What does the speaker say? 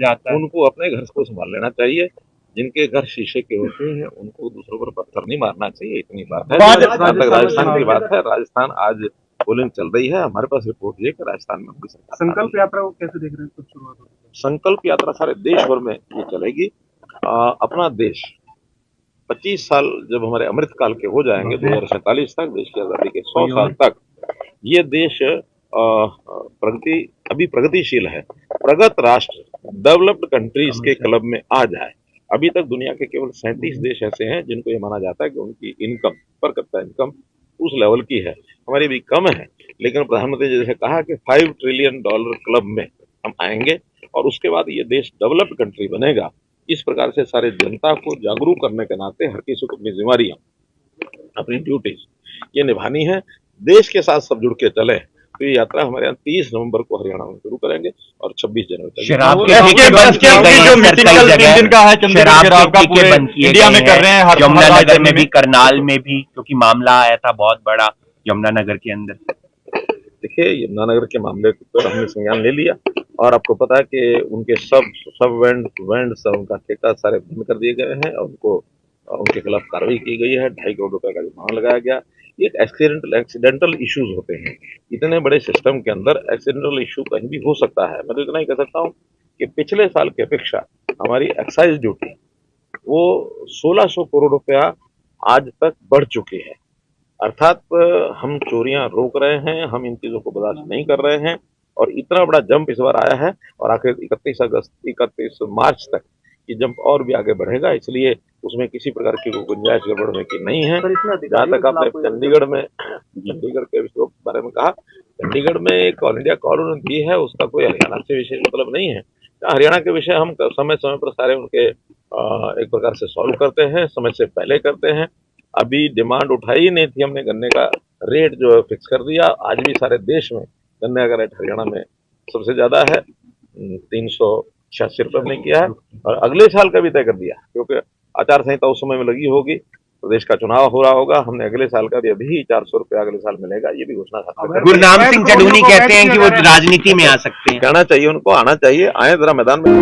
जाता है। उनको अपने घर को संभाल लेना चाहिए। जिनके घर शीशे के होते हैं उनको दूसरों पर पत्थर नहीं मारना चाहिए, इतनी बात है। जहाँ तक राजस्थान की बात है, राजस्थान आज पोलिंग चल रही है। हमारे पास रिपोर्ट ये कि राजस्थान में संकल्प यात्रा को कैसे देख रहे हैं, कुछ शुरुआत हो? संकल्प यात्रा सारे देश भर में ये चलेगी। अपना देश 25 साल जब हमारे अमृतकाल के हो जाएंगे 2047 तक, देश की आजादी के 100 साल तक, ये देश अभी प्रगतिशील है, प्रगत राष्ट्र, डेवलप्ड कंट्रीज के क्लब में आ जाए। अभी तक दुनिया के केवल 37 देश ऐसे हैं जिनको ये माना जाता है कि उनकी इनकम पर कैपिटा इनकम उस लेवल की है, हमारी भी कम है। लेकिन प्रधानमंत्री जी ने कहा कि $5 ट्रिलियन क्लब में हम आएंगे और उसके बाद ये देश डेवलप्ड कंट्री बनेगा। इस प्रकार से सारे जनता को जागरूक करने के नाते हर किसी को अपनी जिम्मेदारियां, अपनी ड्यूटीज ये निभानी है। देश के साथ सब जुड़ के चले तो ये यात्रा हमारे यहाँ 30 नवंबर को हरियाणा में शुरू करेंगे और 26 जनवरी तक। शराब के ठेके बंद किए गए हैं, शराब के ठेके बंद किए गए हैं यमुनानगर में भी, करनाल में भी, क्योंकि मामला आया था बहुत बड़ा यमुनानगर के अंदर। देखिए, यमुनानगर के मामले पर हमने संज्ञान ले लिया और आपको पता है कि उनके सब वेंड सब उनका ठेका सारे बंद कर दिए गए हैं और उनके खिलाफ कार्रवाई की गई है। 2.5 करोड़ रुपए का जुर्माना लगाया गया। ये एक्सीडेंटल इश्यूज होते हैं, इतने बड़े सिस्टम के अंदर एक्सीडेंटल इशू कहीं भी हो सकता है। मैं तो इतना ही कह सकता हूँ कि पिछले साल की अपेक्षा हमारी एक्साइज ड्यूटी वो 1600 करोड़ रुपया आज तक बढ़ चुकी है। अर्थात हम चोरियां रोक रहे हैं, हम इन चीजों को बर्दाश्त नहीं कर रहे हैं और इतना बड़ा जंप इस बार आया है और आखिर 31 मार्च तक ये जंप और भी आगे बढ़ेगा। इसलिए उसमें किसी प्रकार की गुंजाइश गड़बड़ने की नहीं है। जहाँ तक आपने चंडीगढ़ के बारे में कहा, चंडीगढ़ में एक ऑल इंडिया कॉल उन्होंने दी है, उसका कोई हरियाणा से विशेष मतलब नहीं है। हरियाणा के विषय हम समय समय पर सारे उनके एक प्रकार से सॉल्व करते हैं, समय से पहले करते हैं। अभी डिमांड उठाई ही नहीं थी, हमने गन्ने का रेट जो है फिक्स कर दिया। आज भी सारे देश में गन्ने का रेट हरियाणा में सबसे ज्यादा है, 386 रुपये हमने किया है और अगले साल का भी तय कर दिया, क्योंकि आचार संहिता उस समय में लगी होगी, प्रदेश का चुनाव हो रहा होगा। हमने अगले साल का भी अभी 400 रुपया अगले साल मिलेगा, ये भी घोषणा। गुरनाम सिंह चढ़ूनी कहते हैं कि वो राजनीति में आ सकते हैं। कहना चाहिए उनको, आना चाहिए, आए जरा मैदान में।